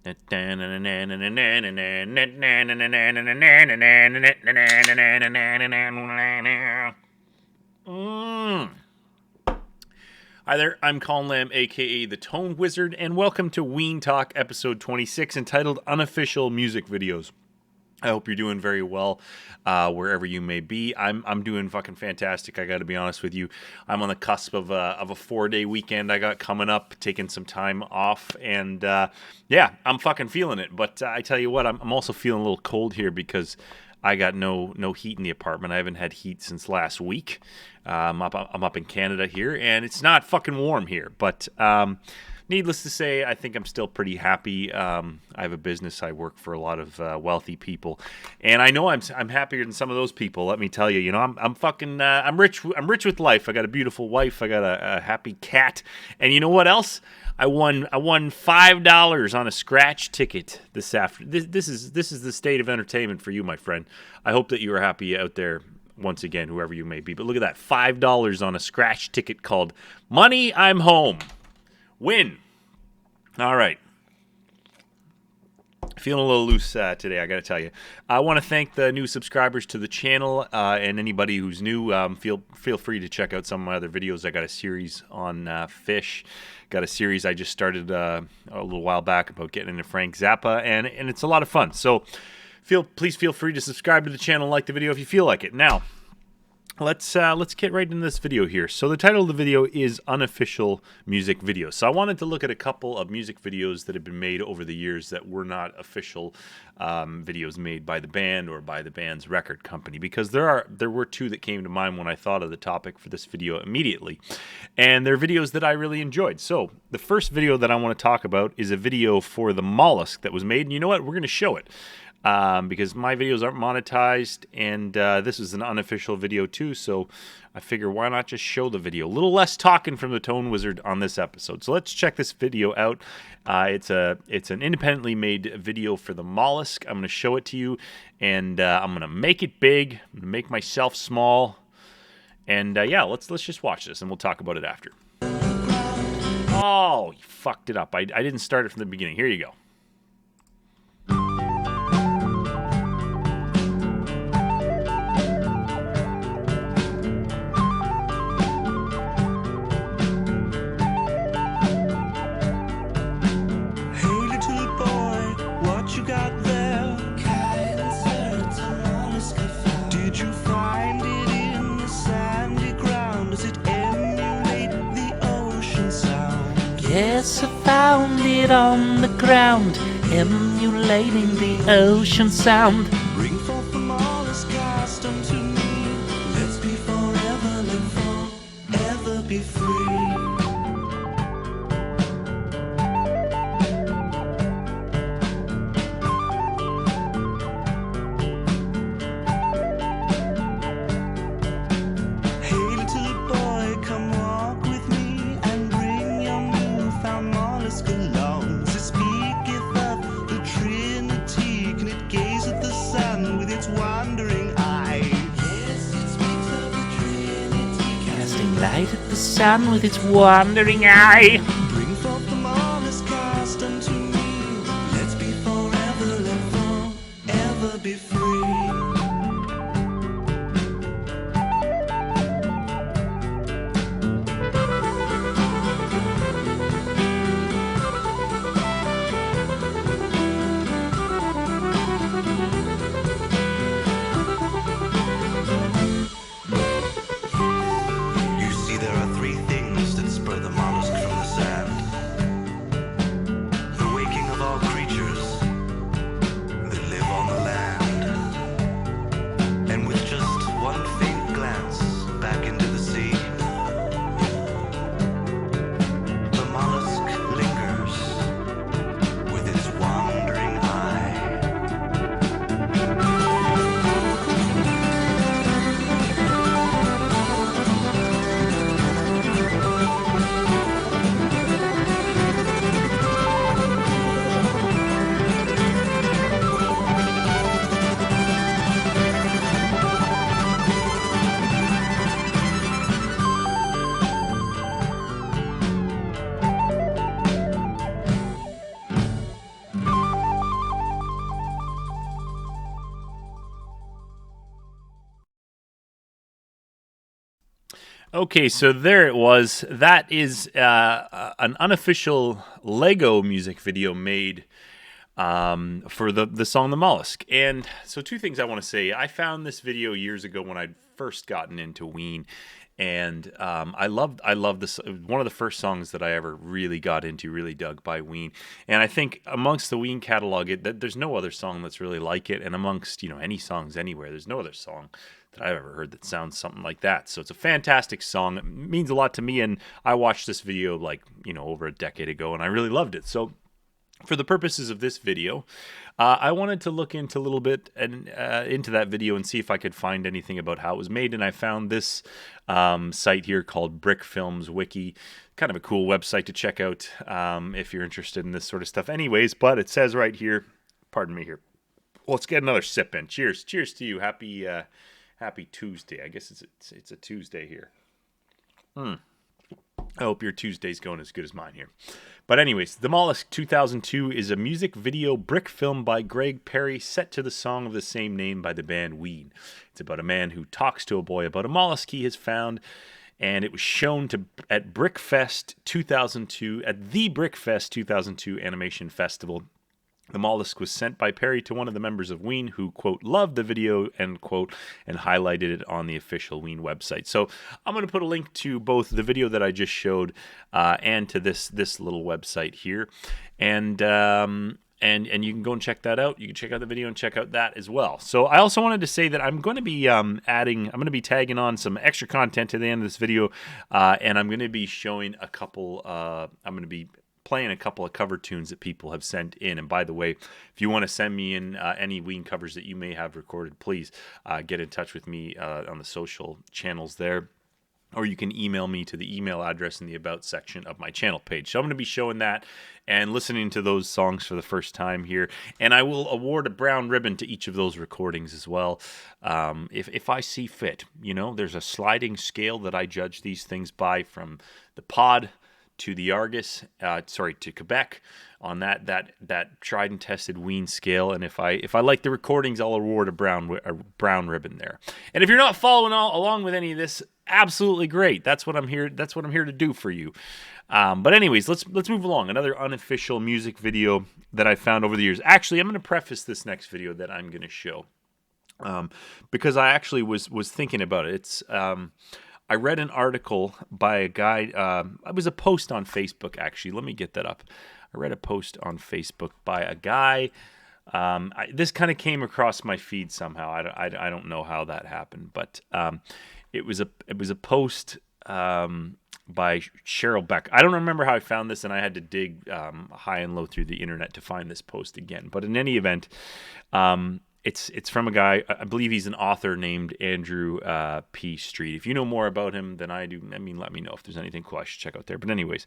I Hi there, I'm Colin Lamb, aka the Tone Wizard, and welcome to Ween Talk episode 26, entitled Unofficial Music Videos. I hope you're doing very well wherever you may be. I'm doing fucking fantastic. I got to be honest with you. I'm on the cusp of a 4-day weekend I got coming up, taking some time off, and yeah, I'm fucking feeling it. But I tell you what, I'm also feeling a little cold here because I got no heat in the apartment. I haven't had heat since last week. I'm up in Canada here, and it's not fucking warm here. But needless to say, I think I'm still pretty happy. I have a business. I work for a lot of wealthy people, and I know I'm happier than some of those people. Let me tell you. You know, I'm fucking I'm rich. I'm rich with life. I got a beautiful wife. I got a happy cat, and you know what else? I won $5 on a scratch ticket this afternoon. This is the state of entertainment for you, my friend. I hope that you are happy out there. Once again, whoever you may be, but look at that, $5 on a scratch ticket called "Money, I'm Home." Win. All right. Feeling a little loose today, I got to tell you. I want to thank the new subscribers to the channel and anybody who's new. Feel free to check out some of my other videos. I got a series on fish. Got a series I just started a little while back about getting into Frank Zappa, and it's a lot of fun. So please feel free to subscribe to the channel, like the video if you feel like it. Now, let's get right into this video here. So the title of the video is Unofficial Music Videos. So I wanted to look at a couple of music videos that have been made over the years that were not official videos made by the band or by the band's record company, because there were two that came to mind when I thought of the topic for this video immediately, and they're videos that I really enjoyed. So the first video that I want to talk about is a video for the Mollusk that was made, and you know what? We're going to show it. Because my videos aren't monetized, and this is an unofficial video too, so I figure why not just show the video. A little less talking from the Tone Wizard on this episode. So let's check this video out. It's an independently made video for the Mollusk. I'm going to show it to you, and I'm going to make it big. I'm going to make myself small, and yeah, let's just watch this, and we'll talk about it after. Oh, you fucked it up. I didn't start it from the beginning. Here you go. Yes, I found it on the ground, emulating the ocean sound. Bring forth the mollusk cast unto me. Let's be forever, let forever be free. Hey little boy, come walk with me and bring your newfound mollusk along. It speaketh of the Trinity, and it gazeth the sun with its wandering eye. Yes, it speaks of the Trinity, Casting light at the sun with its wandering eye. bring forth the mollusk cast unto me. Let's be forever, let forever be free. You see, there are three things that spur the mollusk from the sand. Okay, so there it was. That is an unofficial Lego music video made for the song "The Mollusk." And so, two things I want to say. I found this video years ago when I'd first gotten into Ween, and I loved this. One of the first songs that I ever really got into, really dug by Ween. And I think amongst the Ween catalog, there's no other song that's really like it. And amongst any songs anywhere, there's no other song that I've ever heard that sounds something like that. So it's a fantastic song. It means a lot to me, and I watched this video over a decade ago, and I really loved it. So for the purposes of this video, I wanted to look into a little bit and into that video and see if I could find anything about how it was made. And I found this site here called Brick Films Wiki. Kind of a cool website to check out if you're interested in this sort of stuff. Anyways, but it says right here, pardon me here. Well, let's get another sip in. Cheers. Cheers to you. Happy Tuesday. I guess it's a Tuesday here. I hope your Tuesday's going as good as mine here. But anyways, The Mollusk 2002 is a music video brick film by Greg Perry set to the song of the same name by the band Ween. It's about a man who talks to a boy about a mollusk he has found, and it was shown at Brickfest 2002, at the Brickfest 2002 Animation Festival. The mollusk was sent by Perry to one of the members of Ween who, quote, loved the video, end quote, and highlighted it on the official Ween website. So I'm going to put a link to both the video that I just showed and to this little website here. And you can go and check that out. You can check out the video and check out that as well. So I also wanted to say that I'm going to be I'm going to be tagging on some extra content to the end of this video, and I'm going to be showing a couple, I'm going to be playing a couple of cover tunes that people have sent in. And by the way, if you want to send me in any Ween covers that you may have recorded, please get in touch with me on the social channels there. Or you can email me to the email address in the About section of my channel page. So I'm going to be showing that and listening to those songs for the first time here. And I will award a brown ribbon to each of those recordings as well, if I see fit. There's a sliding scale that I judge these things by, from the pod to the Argus, to Quebec, on that tried and tested Ween scale. And if I like the recordings, I'll award a brown ribbon there. And if you're not following along with any of this, absolutely great. That's what I'm here to do for you. But anyways, let's move along. Another unofficial music video that I found over the years. Actually, I'm going to preface this next video that I'm going to show because I actually was thinking about it. It's I read an article by a guy. It was a post on Facebook, actually. Let me get that up. I read a post on Facebook by a guy. This kind of came across my feed somehow. I don't know how that happened, but it was a post by Cheryl Beck. I don't remember how I found this, and I had to dig high and low through the internet to find this post again. But in any event, it's from a guy, I believe he's an author, named Andrew P. Street. If you know more about him than I do, let me know if there's anything cool I should check out there. But anyways,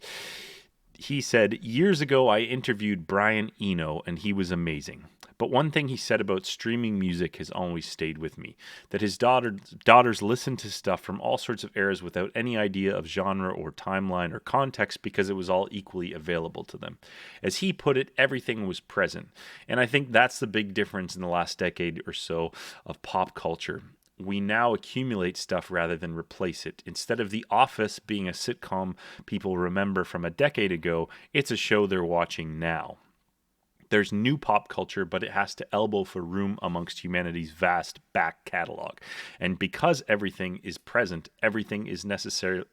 he said, years ago I interviewed Brian Eno, and he was amazing. But one thing he said about streaming music has always stayed with me, that his daughters listen to stuff from all sorts of eras without any idea of genre or timeline or context because it was all equally available to them. As he put it, everything was present. And I think that's the big difference in the last decade or so of pop culture. We now accumulate stuff rather than replace it. Instead of The Office being a sitcom people remember from a decade ago, it's a show they're watching now. There's new pop culture, but it has to elbow for room amongst humanity's vast back catalog. And because everything is present, everything is necessary.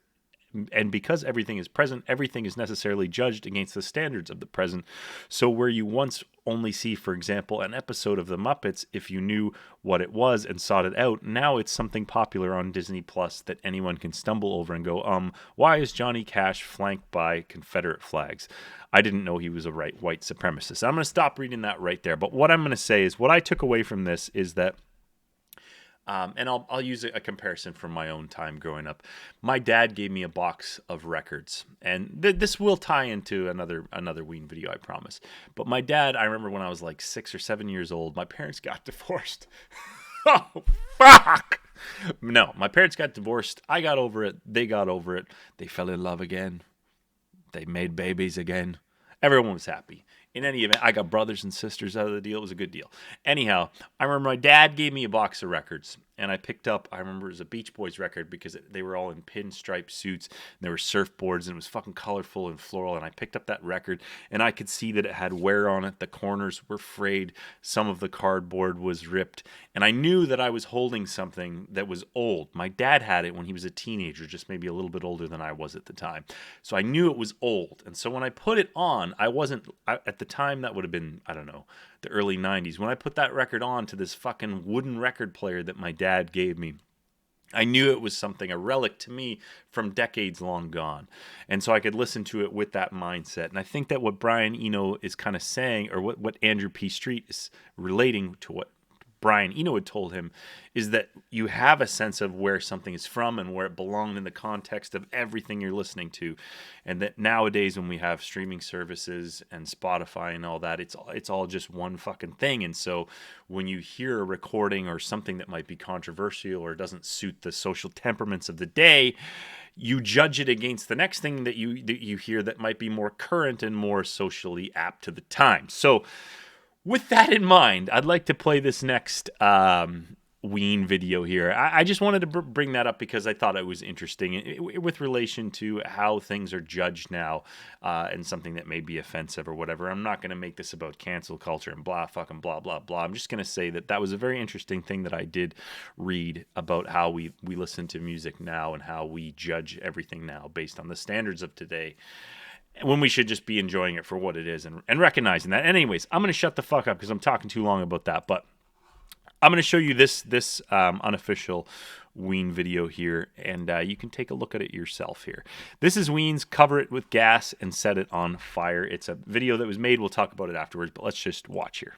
And because everything is present, everything is necessarily judged against the standards of the present. So where you once only see, for example, an episode of The Muppets if you knew what it was and sought it out, now it's something popular on Disney Plus that anyone can stumble over and go, why is Johnny Cash flanked by Confederate flags? I didn't know he was a white supremacist. I'm going to stop reading that right there. But what I'm going to say is what I took away from this is that and I'll use a comparison from my own time growing up. My dad gave me a box of records, and this will tie into another Ween video, I promise. But my dad, I remember when I was like 6 or 7 years old, my parents got divorced. Oh, fuck! No, my parents got divorced. I got over it. They got over it. They fell in love again. They made babies again. Everyone was happy. In any event, I got brothers and sisters out of the deal. It was a good deal. Anyhow, I remember my dad gave me a box of records, and I picked up, I remember it was a Beach Boys record because they were all in pinstripe suits, and there were surfboards, and it was fucking colorful and floral, and I picked up that record, and I could see that it had wear on it. The corners were frayed, some of the cardboard was ripped, and I knew that I was holding something that was old. My dad had it when he was a teenager, just maybe a little bit older than I was at the time, so I knew it was old. And so when I put it on, at the time, that would have been, I don't know, the early 90s. When I put that record on to this fucking wooden record player that my dad gave me, I knew it was something, a relic to me from decades long gone. And so I could listen to it with that mindset. And I think that what Brian Eno is kind of saying, or what Andrew P. Street is relating to what Brian Eno had told him, is that you have a sense of where something is from and where it belonged in the context of everything you're listening to. And that nowadays, when we have streaming services and Spotify and all that, it's all just one fucking thing. And so when you hear a recording or something that might be controversial or doesn't suit the social temperaments of the day, you judge it against the next thing that you hear that might be more current and more socially apt to the time. So with that in mind, I'd like to play this next Ween video here. I just wanted to bring that up because I thought it was interesting with relation to how things are judged now, and something that may be offensive or whatever. I'm not going to make this about cancel culture and blah, fucking blah, blah, blah. I'm just going to say that was a very interesting thing that I did read about how we listen to music now and how we judge everything now based on the standards of today, when we should just be enjoying it for what it is and recognizing that. And anyways, I'm going to shut the fuck up because I'm talking too long about that. But I'm going to show you this unofficial Ween video here, and you can take a look at it yourself here. This is Ween's Cover It With Gas and Set It On Fire. It's a video that was made. We'll talk about it afterwards, but let's just watch here.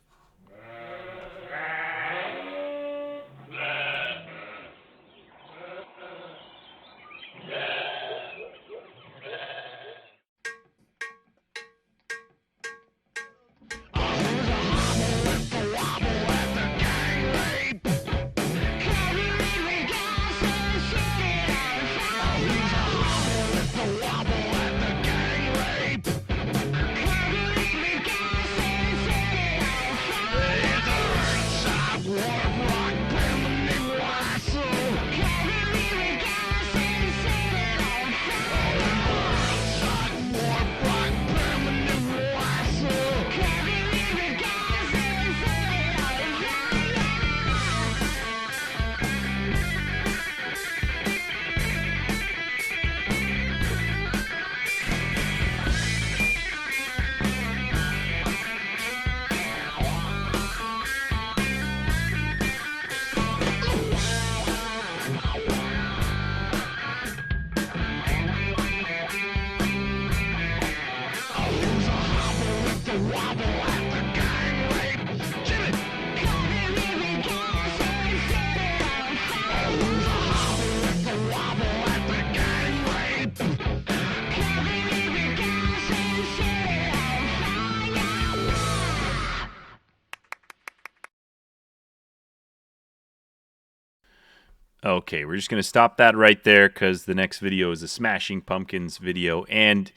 Okay, we're just going to stop that right there because the next video is a Smashing Pumpkins video, and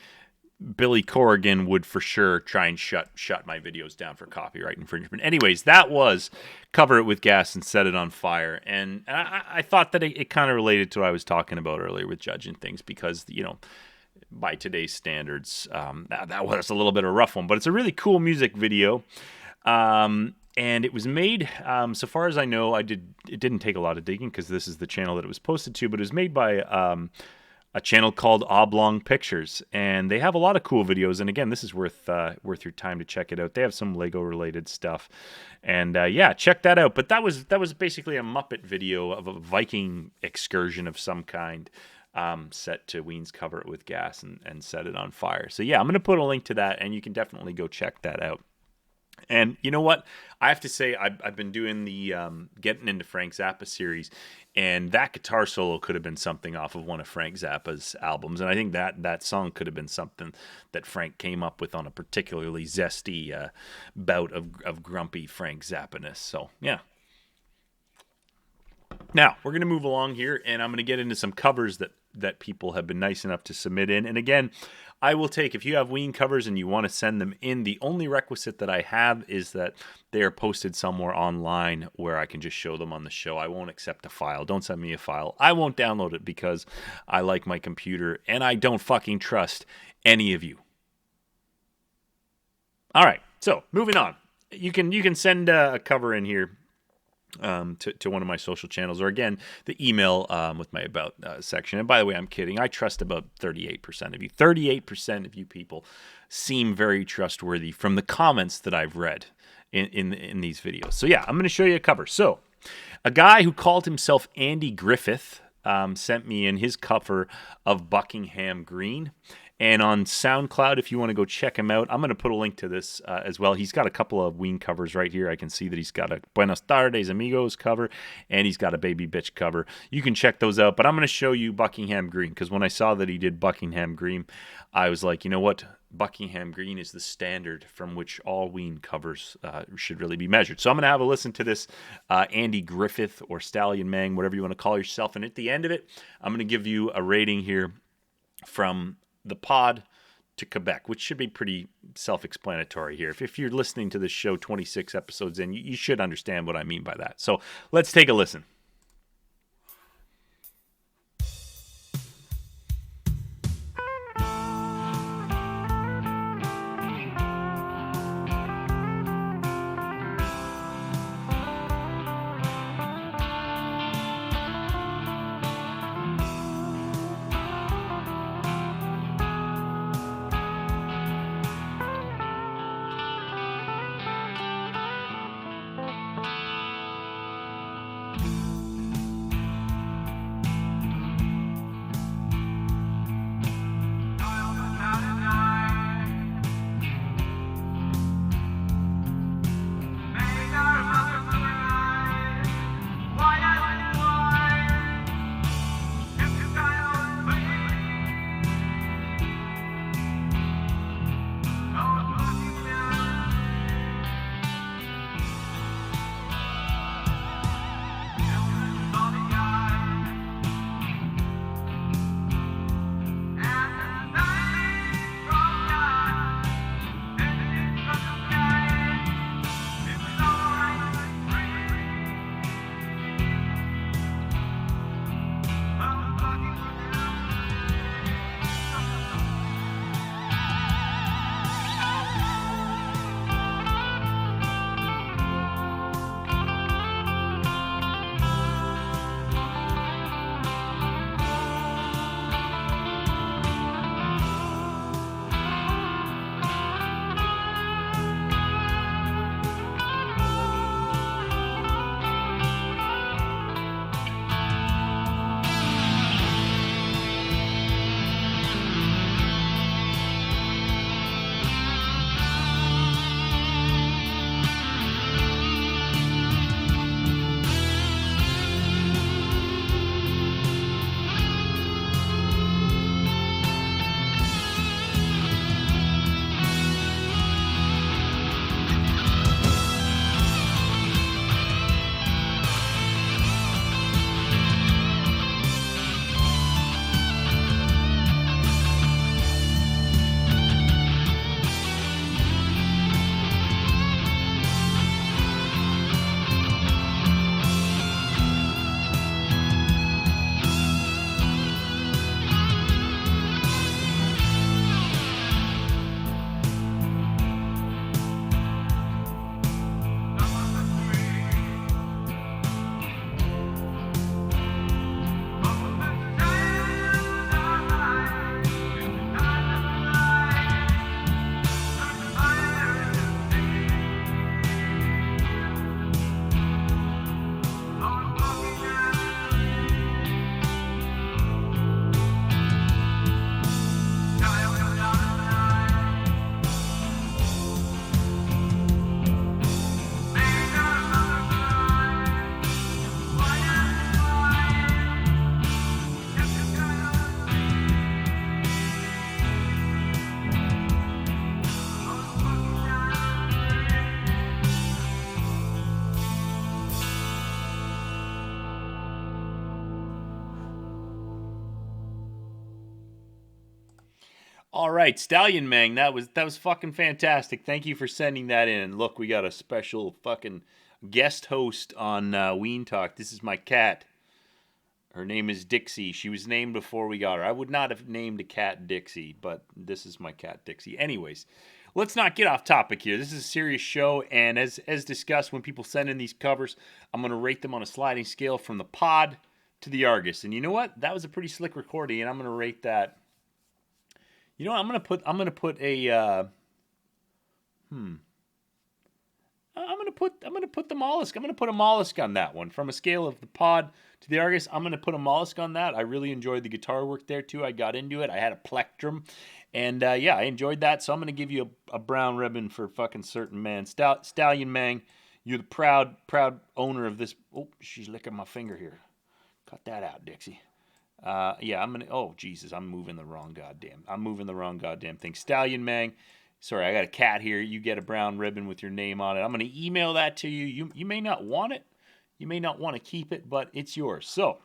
Billy Corrigan would for sure try and shut my videos down for copyright infringement. Anyways, that was Cover It With Gas and Set It On Fire, and I thought that it kind of related to what I was talking about earlier with judging things because, you know, by today's standards, that was a little bit of a rough one, but it's a really cool music video. And it was made, so far as I know, it didn't take a lot of digging because this is the channel that it was posted to, but it was made by a channel called Oblong Pictures, and they have a lot of cool videos. And again, this is worth your time to check it out. They have some Lego related stuff, and yeah, check that out. But that was basically a Muppet video of a Viking excursion of some kind, set to Ween's Cover It With Gas and Set It On Fire. So yeah, I'm gonna put a link to that, and you can definitely go check that out. And you know what? I have to say, I've been doing the Getting Into Frank Zappa series, and that guitar solo could have been something off of one of Frank Zappa's albums. And I think that song could have been something that Frank came up with on a particularly zesty bout of grumpy Frank Zappa-ness. So, yeah. Now, we're going to move along here, and I'm going to get into some covers that that people have been nice enough to submit in. And again, I will take, if you have Ween covers and you want to send them in, the only requisite that I have is that they are posted somewhere online where I can just show them on the show. I won't accept a file. Don't send me a file. I won't download it because I like my computer and I don't fucking trust any of you. All right, so moving on. You can send a cover in here to one of my social channels, or again, the email with my about section. And by the way, I'm kidding. I trust about 38% of you. 38% of you people seem very trustworthy from the comments that I've read in these videos. So yeah, I'm going to show you a cover. So a guy who called himself Andy Griffith sent me in his cover of Buckingham Green. And on SoundCloud, if you want to go check him out, I'm going to put a link to this as well. He's got a couple of Ween covers right here. I can see that he's got a Buenos Tardes Amigos cover, and he's got a Baby Bitch cover. You can check those out, but I'm going to show you Buckingham Green, because when I saw that he did Buckingham Green, I was like, you know what? Buckingham Green is the standard from which all Ween covers should really be measured. So I'm going to have a listen to this Andy Griffith or Stallion Mang, whatever you want to call yourself. And at the end of it, I'm going to give you a rating here from the pod to Quebec, which should be pretty self-explanatory here. If you're listening to this show 26 episodes in, you should understand what I mean by that. So let's take a listen. All right, Stallion Mang, that was fucking fantastic. Thank you for sending that in. And look, we got a special fucking guest host on Ween Talk. This is my cat. Her name is Dixie. She was named before we got her. I would not have named a cat Dixie, but this is my cat Dixie. Anyways, let's not get off topic here. This is a serious show, and as discussed, when people send in these covers, I'm going to rate them on a sliding scale from the pod to the Argus. And you know what? That was a pretty slick recording, and I'm going to rate that. You know what? I'm going to put a I'm going to put the mollusk. I'm going to put a mollusk on that one. From a scale of the pod to the Argus, I'm going to put a mollusk on that. I really enjoyed the guitar work there too. I got into it. I had a plectrum. And yeah, I enjoyed that. So I'm going to give you a brown ribbon for fucking certain, man. Stallion Mang, you're the proud owner of this. Oh, she's licking my finger here. Cut that out, Dixie. Yeah, I'm going to, oh, Jesus, I'm moving the wrong goddamn thing. Stallion Mang. Sorry, I got a cat here. You get a brown ribbon with your name on it. I'm going to email that to you. You may not want it. You may not want to keep it, but it's yours. So,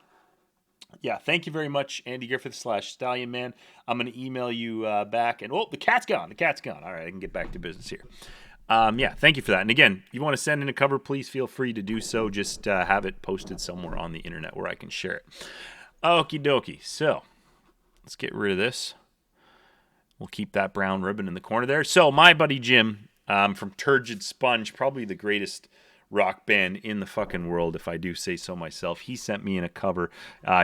yeah, thank you very much, Andy Griffith / Stallion Man. I'm going to email you back. And, oh, the cat's gone. All right, I can get back to business here. Yeah, thank you for that. And again, if you want to send in a cover, please feel free to do so. Just have it posted somewhere on the internet where I can share it. Okie dokie. So, let's get rid of this. We'll keep that brown ribbon in the corner there. So my buddy Jim from Turgid Sponge, probably the greatest rock band in the fucking world, if I do say so myself. He sent me in a cover,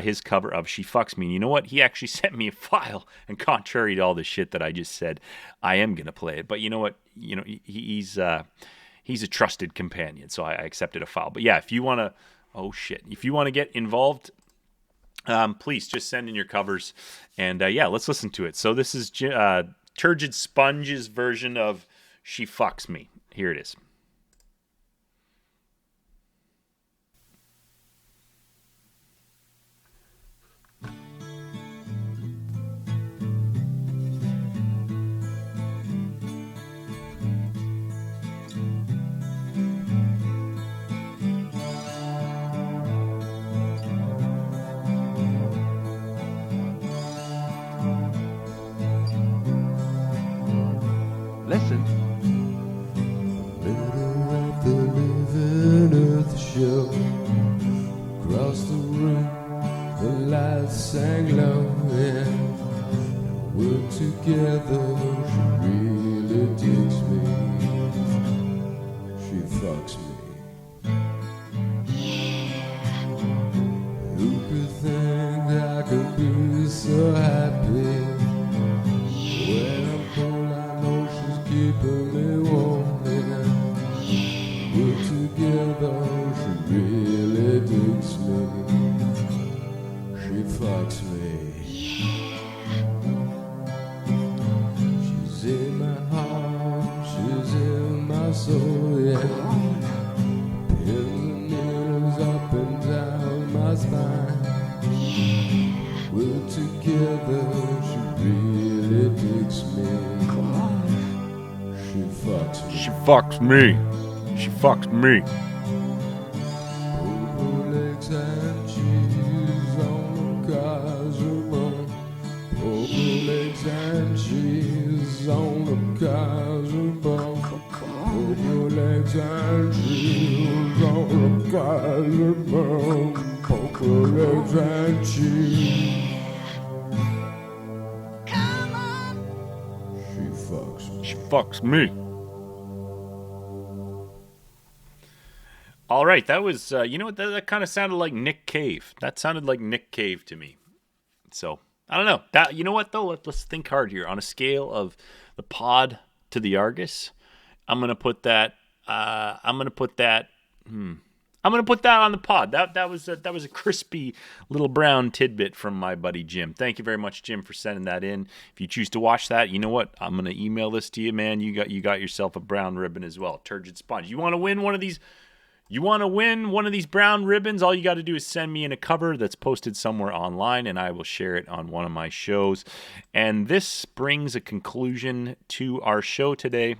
his cover of She Fucks Me. And you know what? He actually sent me a file. And contrary to all the shit that I just said, I am going to play it. But you know what? You know, he's a trusted companion. So I accepted a file. But yeah, if you want to, if you want to get involved, please just send in your covers, and yeah, let's listen to it. So this is Turgid Sponge's version of She Fucks Me. Here it is. Listen. Middle of the living earth show. Across the room, the lights sang low, yeah. We're together, she really digs me. She fucks me. Who could think I could be so happy? When I'm cold, I know she's keeping me warm, yeah. We're together, she really digs me. She fucks me. She's in my heart, she's in my soul, yeah. Pins and needles up and down my spine. We're together, she really digs me. Come on. She fucks me. She fucks me. She fucks me. Purple legs and cheese on the Kaiser. Purple legs and cheese on the Kaiser. Purple legs and cheese on the Kaiser. Purple legs and cheese. She fucks me. All right, that was, you know what, that kind of sounded like Nick Cave. That sounded like Nick Cave to me. So, I don't know. That, you know what, though? Let's think hard here. On a scale of the pod to the Argus, I'm going to put that on the pod. That was a crispy little brown tidbit from my buddy Jim. Thank you very much, Jim, for sending that in. If you choose to watch that, you know what? I'm gonna email this to you, man. You got yourself a brown ribbon as well. Turgid Sponge. You want to win one of these? You want to win one of these brown ribbons? All you got to do is send me in a cover that's posted somewhere online, and I will share it on one of my shows. And this brings a conclusion to our show today.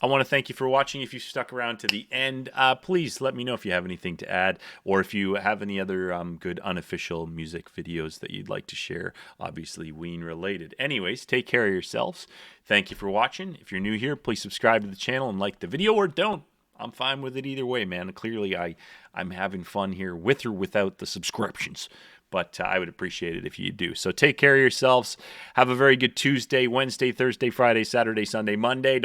I want to thank you for watching. If you stuck around to the end, please let me know if you have anything to add, or if you have any other good unofficial music videos that you'd like to share, obviously Ween related. Anyways, take care of yourselves. Thank you for watching. If you're new here, please subscribe to the channel and like the video, or don't. I'm fine with it either way, man. Clearly, I'm having fun here with or without the subscriptions. But I would appreciate it if you do. So take care of yourselves. Have a very good Tuesday, Wednesday, Thursday, Friday, Saturday, Sunday, Monday.